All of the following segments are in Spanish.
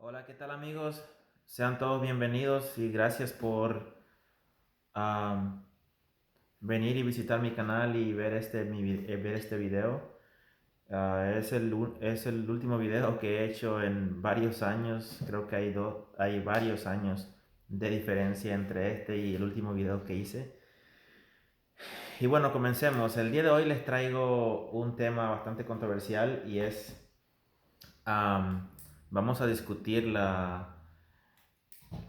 Hola, ¿qué tal amigos? Sean todos bienvenidos y gracias por am, venir y visitar mi canal y ver ver este video. Es el último video que he hecho en varios años. Creo que hay varios años de diferencia entre este y el último video que hice. Y bueno, comencemos. El día de hoy les traigo un tema bastante controversial y am, vamos a discutir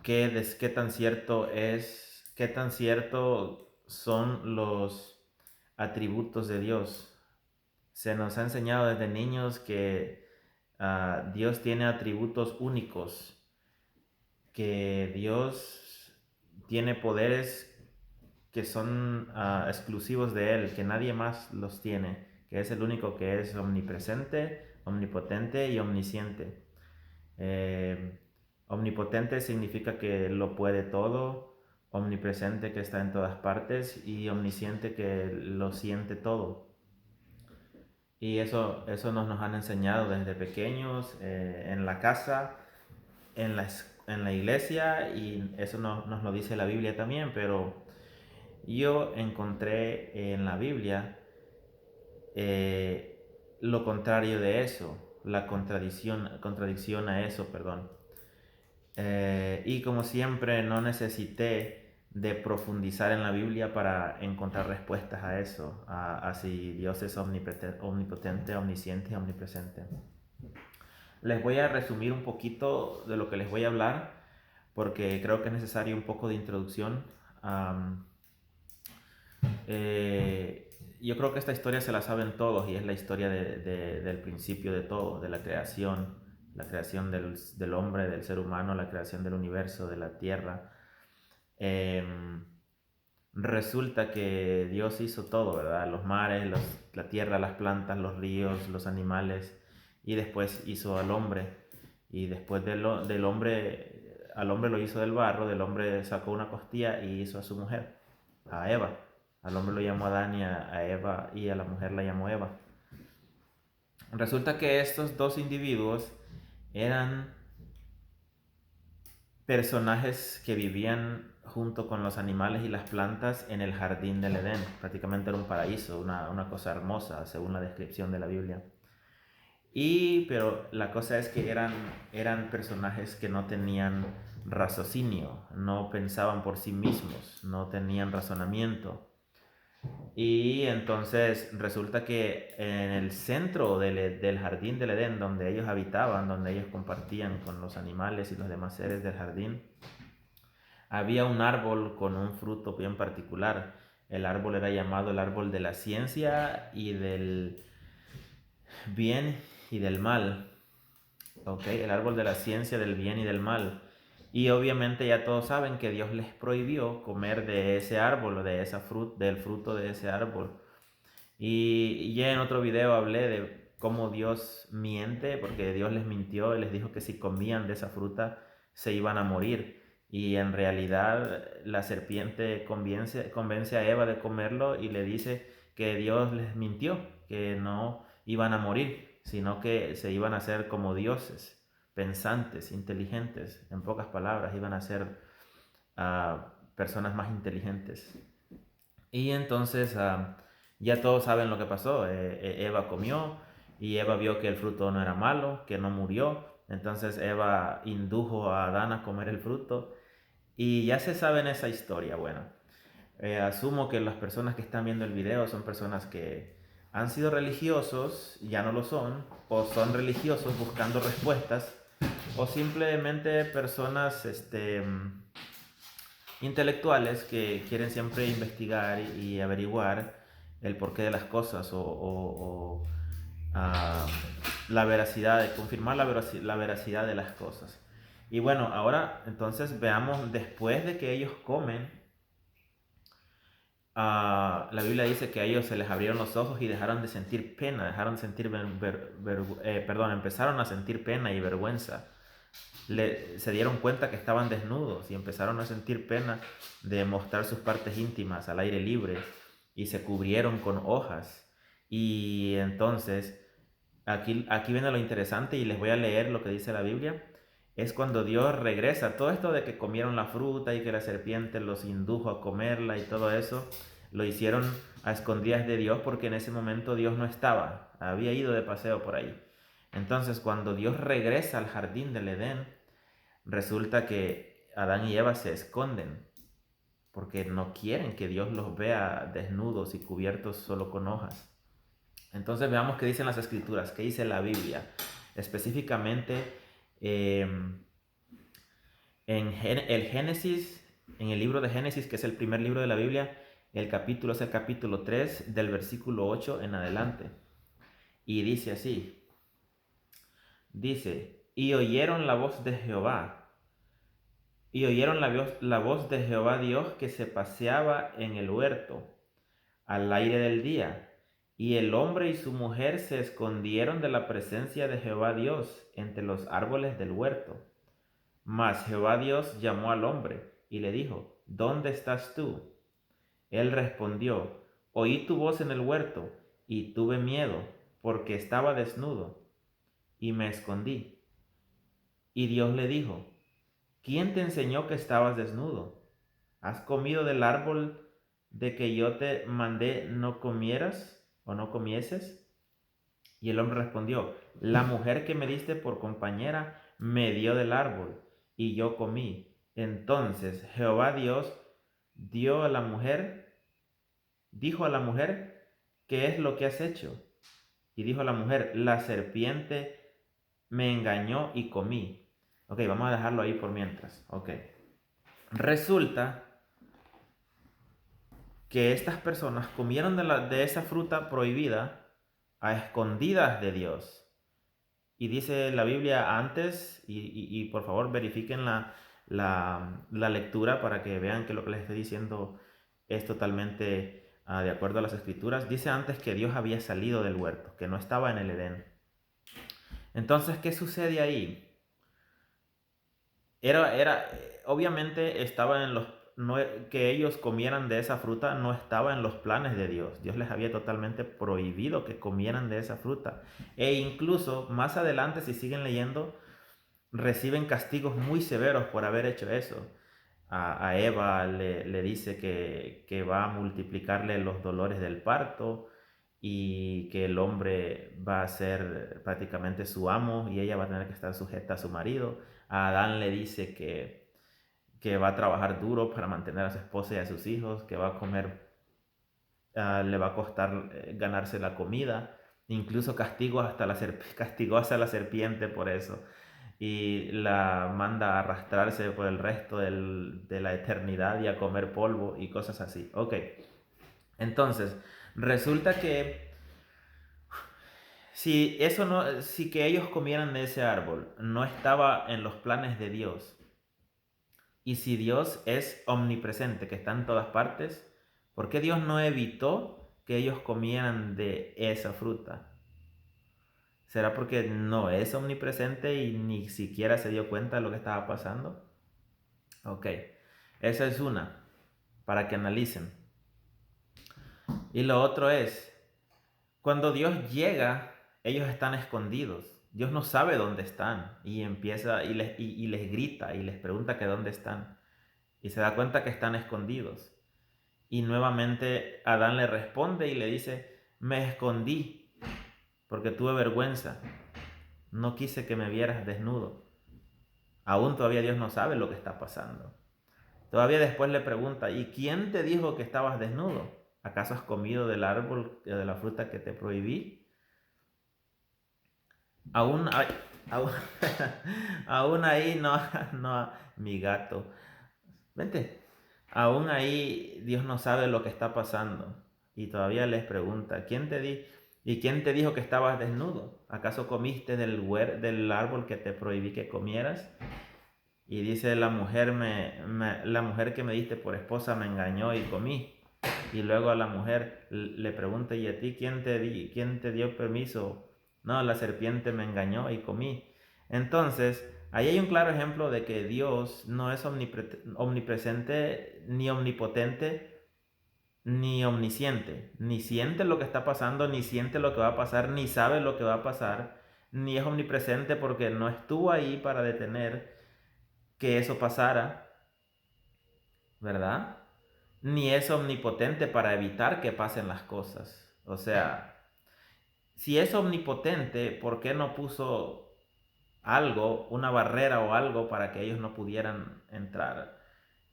qué tan cierto qué tan cierto son los atributos de Dios. Se nos ha enseñado desde niños que Dios tiene atributos únicos, que Dios tiene poderes que son exclusivos de Él, que nadie más los tiene, que es el único que es omnipresente, omnipotente y omnisciente. Eh, Omnipotente significa que lo puede todo, omnipresente que está en todas partes y omnisciente que lo siente todo. Y eso nos han enseñado desde pequeños, en la casa, en la iglesia, y eso nos lo dice la Biblia también, pero yo encontré en la Biblia lo contrario de eso, la contradicción a eso, perdón. Y como siempre, no necesité de profundizar en la Biblia para encontrar respuestas a eso, a si Dios es omnipotente, omnisciente y omnipresente. Les voy a resumir un poquito de lo que les voy a hablar, porque creo que es necesario un poco de introducción. Um, yo creo que esta historia se la saben todos y es la historia del principio de todo, de la creación del hombre, del ser humano, la creación del universo, de la tierra. Eh, Resulta que Dios hizo todo, ¿verdad? Los mares, la tierra, las plantas, los ríos, los animales, y después hizo al hombre. Y después del hombre, al hombre lo hizo del barro, del hombre sacó una costilla y hizo a su mujer, a Eva. Al hombre lo llamó Adán y a Eva, y a la mujer la llamó Eva. Resulta que estos dos individuos eran personajes que vivían junto con los animales y las plantas en el jardín del Edén. Prácticamente era un paraíso, una cosa hermosa, según la descripción de la Biblia. Pero la cosa es que eran personajes que no tenían raciocinio, no pensaban por sí mismos, no tenían razonamiento. Y entonces resulta que en el centro del jardín del Edén, donde ellos habitaban, donde ellos compartían con los animales y los demás seres del jardín, había un árbol con un fruto bien particular. El árbol era llamado el árbol de la ciencia y del bien y del mal. ¿Ok? El árbol de la ciencia del bien y del mal. Y obviamente ya todos saben que Dios les prohibió comer de ese árbol o del fruto de ese árbol. Y ya en otro video hablé de cómo Dios miente, porque Dios les mintió y les dijo que si comían de esa fruta se iban a morir. Y en realidad la serpiente convence a Eva de comerlo y le dice que Dios les mintió, que no iban a morir, sino que se iban a hacer como dioses, pensantes, inteligentes. En pocas palabras, iban a ser personas más inteligentes. Y entonces ya todos saben lo que pasó. Eva comió y Eva vio que el fruto no era malo, que no murió. Entonces Eva indujo a Adán a comer el fruto y ya se sabe en esa historia. Bueno, asumo que las personas que están viendo el video son personas que han sido religiosos, ya no lo son, o son religiosos buscando respuestas, o simplemente personas intelectuales que quieren siempre investigar y averiguar el porqué de las cosas o, ah, la veracidad, confirmar la veracidad de las cosas. Y bueno, ahora entonces veamos, después de que ellos comen, la Biblia dice que a ellos se les abrieron los ojos y dejaron de sentir pena, dejaron de sentir empezaron a sentir pena y vergüenza. Se dieron cuenta que estaban desnudos y empezaron a sentir pena de mostrar sus partes íntimas al aire libre y se cubrieron con hojas. Y entonces aquí viene lo interesante y les voy a leer lo que dice la Biblia. es cuando Dios regresa. Todo esto de que comieron la fruta y que la serpiente los indujo a comerla y todo eso, lo hicieron a escondidas de Dios porque en ese momento Dios no estaba, había ido de paseo por ahí. Entonces, cuando Dios regresa al jardín del Edén, resulta que Adán y Eva se esconden porque no quieren que Dios los vea desnudos y cubiertos solo con hojas. Entonces veamos qué dicen las escrituras, qué dice la Biblia. Específicamente en el Génesis, en el libro de Génesis, que es el primer libro de la Biblia, el capítulo es el capítulo 3 del versículo 8 en adelante. Y dice así, dice, y oyeron la voz de Jehová, y oyeron la voz de Jehová Dios que se paseaba en el huerto al aire del día. Y el hombre y su mujer se escondieron de la presencia de Jehová Dios entre los árboles del huerto. Mas Jehová Dios llamó al hombre y le dijo, ¿dónde estás tú? Él respondió, oí tu voz en el huerto y tuve miedo porque estaba desnudo y me escondí. Y Dios le dijo, ¿quién te enseñó que estabas desnudo? ¿Has comido del árbol de que yo te mandé no comieras o no comieses? Y el hombre respondió, la mujer que me diste por compañera me dio del árbol y yo comí. Entonces Jehová Dios dio a la mujer, dijo a la mujer, ¿qué es lo que has hecho? Y dijo a la mujer, la serpiente me engañó y comí. Ok, vamos a dejarlo ahí por mientras. Ok. Resulta que estas personas comieron de esa fruta prohibida a escondidas de Dios. Y dice la Biblia antes, y por favor verifiquen la lectura para que vean que lo que les estoy diciendo es totalmente de acuerdo a las escrituras. Dice antes que Dios había salido del huerto, que no estaba en el Edén. Entonces, ¿qué sucede ahí? Obviamente estaba en los, no, que ellos comieran de esa fruta no estaba en los planes de Dios. Dios les había totalmente prohibido que comieran de esa fruta. E incluso más adelante, si siguen leyendo, reciben castigos muy severos por haber hecho eso. A Eva le dice que va a multiplicarle los dolores del parto y que el hombre va a ser prácticamente su amo y ella va a tener que estar sujeta a su marido. A Adán le dice que va a trabajar duro para mantener a su esposa y a sus hijos, que va a comer, le va a costar ganarse la comida. Incluso castigó hasta la serpiente por eso y la manda a arrastrarse por el resto de la eternidad y a comer polvo y cosas así. Ok, entonces resulta que si que ellos comieran de ese árbol no estaba en los planes de Dios, y si Dios es omnipresente, que está en todas partes, ¿por qué Dios no evitó que ellos comieran de esa fruta? ¿Será porque no es omnipresente y ni siquiera se dio cuenta de lo que estaba pasando? Ok, esa es una, para que analicen. Y lo otro es, cuando Dios llega, ellos están escondidos. Dios no sabe dónde están y empieza y les grita y les pregunta que dónde están. Y se da cuenta que están escondidos. Y nuevamente Adán le responde y le dice, me escondí porque tuve vergüenza. No quise que me vieras desnudo. Aún todavía Dios no sabe lo que está pasando. Todavía después le pregunta, ¿y quién te dijo que estabas desnudo? ¿Acaso has comido del árbol, de la fruta que te prohibí? Aún, aún, aún ahí no, mi gato. Vente. Aún ahí Dios no sabe lo que está pasando. Y todavía les pregunta, ¿y quién te dijo que estabas desnudo? ¿Acaso comiste del árbol que te prohibí que comieras? Y dice, la mujer que me diste por esposa me engañó y comí. Y luego a la mujer le pregunta, ¿y a ti quién te dio permiso? No, la serpiente me engañó y comí. Entonces, ahí hay un claro ejemplo de que Dios no es omnipresente, ni omnipotente, ni omnisciente. Ni siente lo que está pasando, ni siente lo que va a pasar, ni sabe lo que va a pasar. ni es omnipresente porque no estuvo ahí para detener que eso pasara, ¿verdad? Ni es omnipotente para evitar que pasen las cosas. O sea, si es omnipotente, ¿por qué no puso algo, una barrera o algo para que ellos no pudieran entrar?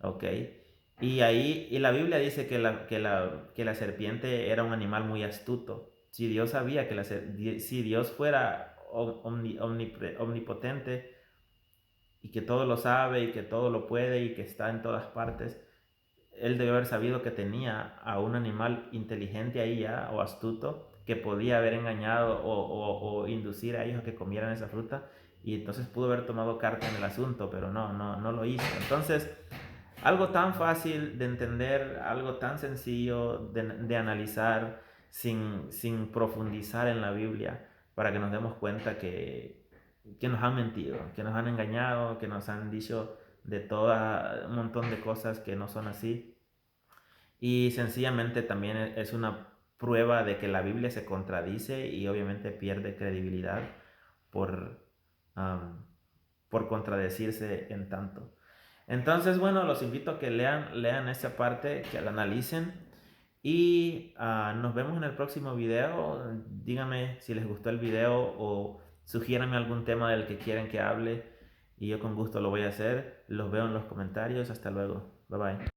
¿Ok? Y ahí, y la Biblia dice que la serpiente era un animal muy astuto. Si Dios sabía que si Dios fuera omnipotente y que todo lo sabe y que todo lo puede y que está en todas partes, él debe haber sabido que tenía a un animal inteligente ahí ya, o astuto, que podía haber engañado o inducir a ellos a que comieran esa fruta, y entonces pudo haber tomado carta en el asunto, pero no lo hizo. Entonces, algo tan fácil de entender, algo tan sencillo de analizar sin profundizar en la Biblia, para que nos demos cuenta que nos han mentido, que nos han engañado, que nos han dicho de todo un montón de cosas que no son así. Y sencillamente también es una prueba de que la Biblia se contradice y obviamente pierde credibilidad por, um, por contradecirse en tanto. Entonces, bueno, los invito a que lean esa parte, que la analicen y nos vemos en el próximo video. Díganme si les gustó el video o sugiéranme algún tema del que quieren que hable y yo con gusto lo voy a hacer. Los veo en los comentarios. Hasta luego. Bye bye.